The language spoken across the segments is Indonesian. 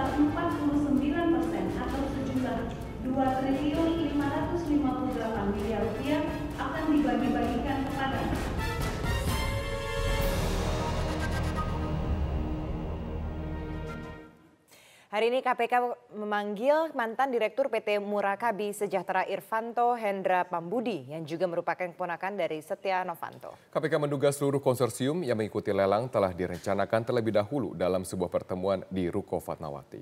sebesar 49% atau sejumlah 2.558 triliun rupiah akan dibagi-bagikan kepada Hari ini KPK memanggil mantan Direktur PT Murakabi Sejahtera Irvanto Hendra Pambudi yang juga merupakan keponakan dari Setia Novanto. KPK menduga seluruh konsorsium yang mengikuti lelang telah direncanakan terlebih dahulu dalam sebuah pertemuan di Ruko Fatmawati.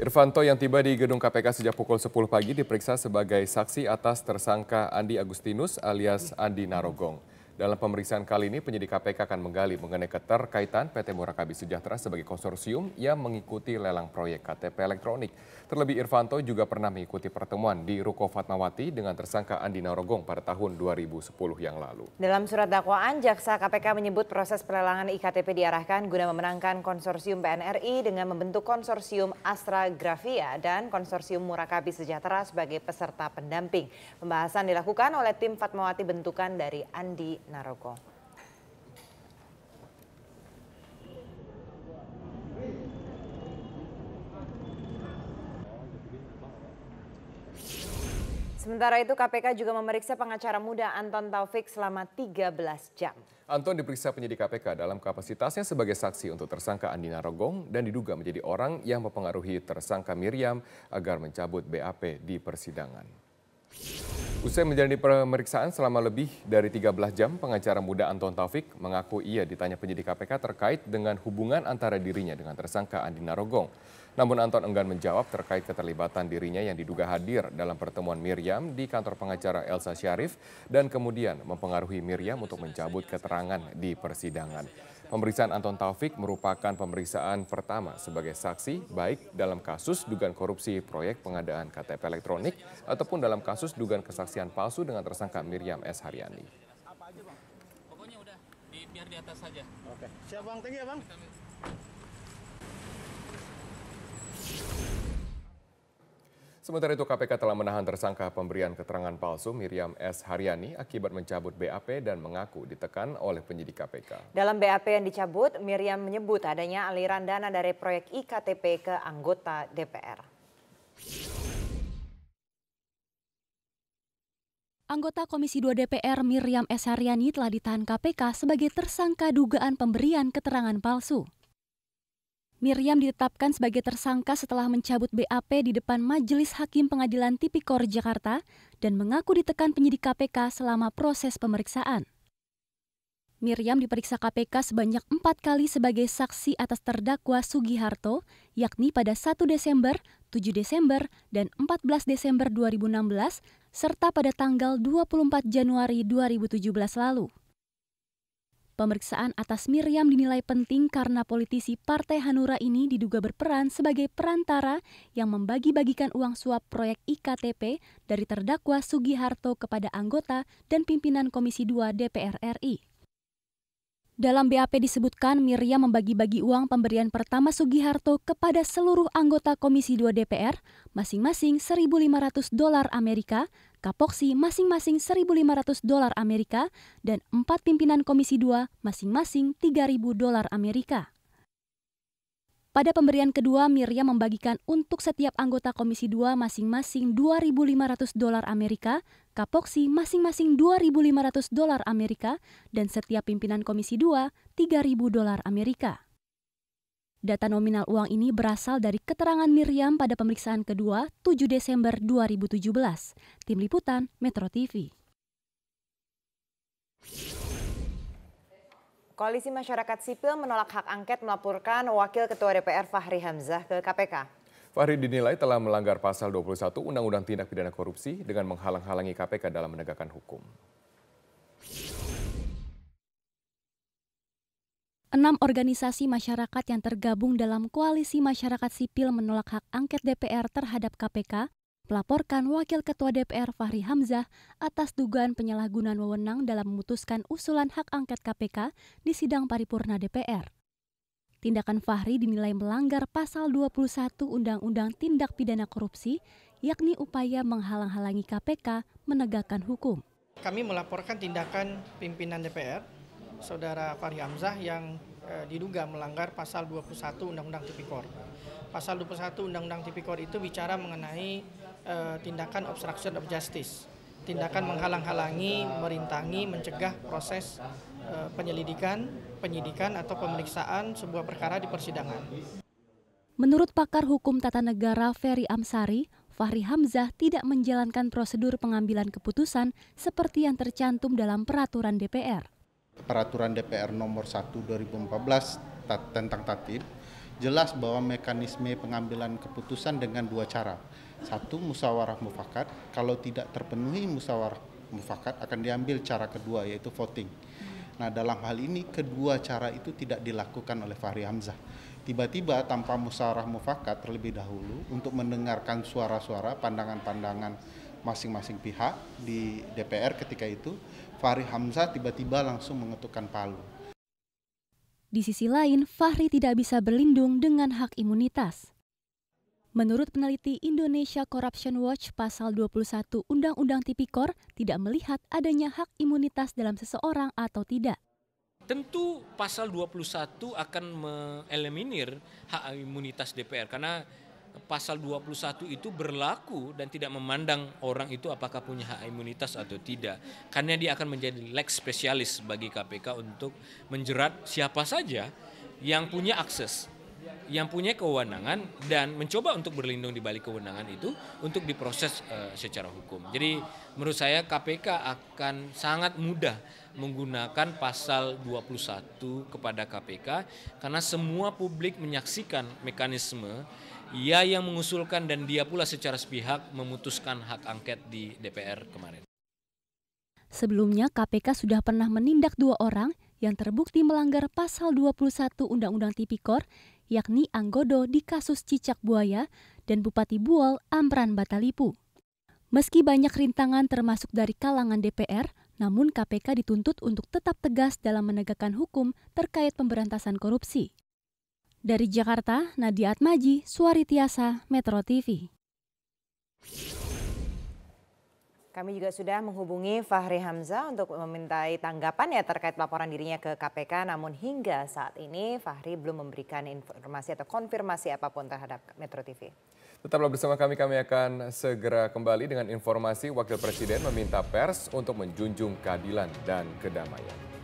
Irvanto yang tiba di gedung KPK sejak pukul 10 pagi diperiksa sebagai saksi atas tersangka Andi Agustinus alias Andi Narogong. Dalam pemeriksaan kali ini, penyidik KPK akan menggali mengenai keterkaitan PT Murakabi Sejahtera sebagai konsorsium yang mengikuti lelang proyek KTP elektronik. Terlebih Irvanto juga pernah mengikuti pertemuan di Ruko Fatmawati dengan tersangka Andi Narogong pada tahun 2010 yang lalu. Dalam surat dakwaan, jaksa KPK menyebut proses pelelangan IKTP diarahkan guna memenangkan konsorsium PNRI dengan membentuk konsorsium Astra Grafia dan konsorsium Murakabi Sejahtera sebagai peserta pendamping. Pembahasan dilakukan oleh tim Fatmawati bentukan dari Andi Narogong. Sementara itu KPK juga memeriksa pengacara muda Anton Taufik selama 13 jam. Anton diperiksa penyidik KPK dalam kapasitasnya sebagai saksi untuk tersangka Andi Narogong dan diduga menjadi orang yang mempengaruhi tersangka Miriam agar mencabut BAP di persidangan. Usai menjalani pemeriksaan selama lebih dari 13 jam, pengacara muda Anton Taufik mengaku ia ditanya penyidik KPK terkait dengan hubungan antara dirinya dengan tersangka Andi Narogong. Namun Anton enggan menjawab terkait keterlibatan dirinya yang diduga hadir dalam pertemuan Miriam di kantor pengacara Elsa Syarif dan kemudian mempengaruhi Miriam untuk mencabut keterangan di persidangan. Pemeriksaan Anton Taufik merupakan pemeriksaan pertama sebagai saksi baik dalam kasus dugaan korupsi proyek pengadaan KTP elektronik ataupun dalam kasus dugaan kesaksian palsu dengan tersangka Miriam S. Haryani. Apa aja bang? Pokoknya udah biar di atas saja. Oke. Siap bang, tinggi ya bang. Sementara itu KPK telah menahan tersangka pemberian keterangan palsu Miriam S. Haryani akibat mencabut BAP dan mengaku ditekan oleh penyidik KPK. Dalam BAP yang dicabut, Miriam menyebut adanya aliran dana dari proyek IKTP ke anggota DPR. Anggota Komisi 2 DPR Miriam S. Haryani telah ditahan KPK sebagai tersangka dugaan pemberian keterangan palsu. Miriam ditetapkan sebagai tersangka setelah mencabut BAP di depan Majelis Hakim Pengadilan Tipikor Jakarta dan mengaku ditekan penyidik KPK selama proses pemeriksaan. Miriam diperiksa KPK sebanyak 4 kali sebagai saksi atas terdakwa Sugiharto, yakni pada 1 Desember, 7 Desember, dan 14 Desember 2016, serta pada tanggal 24 Januari 2017 lalu. Pemeriksaan atas Miriam dinilai penting karena politisi Partai Hanura ini diduga berperan sebagai perantara yang membagi-bagikan uang suap proyek IKTP dari terdakwa Sugiharto kepada anggota dan pimpinan Komisi 2 DPR RI. Dalam BAP disebutkan Miriam membagi-bagi uang pemberian pertama Sugiharto kepada seluruh anggota Komisi 2 DPR, masing-masing $1.500 Amerika, Kapoksi masing-masing $1.500 Amerika, dan 4 pimpinan Komisi 2 masing-masing $3.000 Amerika. Pada pemberian kedua, Miriam membagikan untuk setiap anggota Komisi 2 masing-masing $2.500 Amerika, Kapoksi masing-masing $2.500 Amerika, dan setiap pimpinan Komisi 2 $3.000 Amerika. Data nominal uang ini berasal dari keterangan Miriam pada pemeriksaan kedua 7 Desember 2017. Tim Liputan Metro TV. Koalisi Masyarakat Sipil menolak hak angket melaporkan Wakil Ketua DPR Fahri Hamzah ke KPK. Fahri dinilai telah melanggar pasal 21 Undang-Undang Tindak Pidana Korupsi dengan menghalang-halangi KPK dalam menegakkan hukum. 6 organisasi masyarakat yang tergabung dalam Koalisi Masyarakat Sipil menolak hak angket DPR terhadap KPK melaporkan Wakil Ketua DPR Fahri Hamzah atas dugaan penyalahgunaan wewenang dalam memutuskan usulan hak angket KPK di sidang paripurna DPR. Tindakan Fahri dinilai melanggar pasal 21 Undang-Undang Tindak Pidana Korupsi, yakni upaya menghalang-halangi KPK menegakkan hukum. Kami melaporkan tindakan pimpinan DPR, Saudara Fahri Hamzah yang diduga melanggar pasal 21 Undang-Undang Tipikor. Pasal 21 Undang-Undang Tipikor itu bicara mengenai tindakan obstruction of justice, tindakan menghalang-halangi, merintangi, mencegah proses penyelidikan, penyidikan atau pemeriksaan sebuah perkara di persidangan. Menurut pakar hukum tata negara Ferry Amsari, Fahri Hamzah tidak menjalankan prosedur pengambilan keputusan seperti yang tercantum dalam peraturan DPR. Peraturan DPR nomor 1 2014 tentang tatib jelas bahwa mekanisme pengambilan keputusan dengan dua cara. Satu, musyawarah mufakat. Kalau tidak terpenuhi musyawarah mufakat akan diambil cara kedua, yaitu voting. Nah, dalam hal ini kedua cara itu tidak dilakukan oleh Fahri Hamzah. Tiba-tiba tanpa musyawarah mufakat terlebih dahulu untuk mendengarkan suara-suara, pandangan-pandangan masing-masing pihak di DPR ketika itu, Fahri Hamzah tiba-tiba langsung mengetukkan palu. Di sisi lain, Fahri tidak bisa berlindung dengan hak imunitas. Menurut peneliti Indonesia Corruption Watch, pasal 21 Undang-Undang Tipikor tidak melihat adanya hak imunitas dalam seseorang atau tidak. Tentu pasal 21 akan mengeliminir hak imunitas DPR karena pasal 21 itu berlaku dan tidak memandang orang itu apakah punya hak imunitas atau tidak. Karena dia akan menjadi lex spesialis bagi KPK untuk menjerat siapa saja yang punya akses, yang punya kewenangan dan mencoba untuk berlindung di balik kewenangan itu untuk diproses secara hukum. Jadi menurut saya KPK akan sangat mudah menggunakan pasal 21 kepada KPK karena semua publik menyaksikan mekanisme ia yang mengusulkan dan dia pula secara sepihak memutuskan hak angket di DPR kemarin. Sebelumnya KPK sudah pernah menindak 2 orang yang terbukti melanggar pasal 21 Undang-Undang Tipikor, yakni Anggodo di kasus cicak buaya dan Bupati Buol Amran Batalipu. Meski banyak rintangan termasuk dari kalangan DPR, namun KPK dituntut untuk tetap tegas dalam menegakkan hukum terkait pemberantasan korupsi. Dari Jakarta, Nadia Atmaji, Suari Tiasa, Metro TV. Kami juga sudah menghubungi Fahri Hamzah untuk memintai tanggapan terkait laporan dirinya ke KPK. Namun hingga saat ini Fahri belum memberikan informasi atau konfirmasi apapun terhadap Metro TV. Tetaplah bersama kami akan segera kembali dengan informasi Wakil Presiden meminta pers untuk menjunjung keadilan dan kedamaian.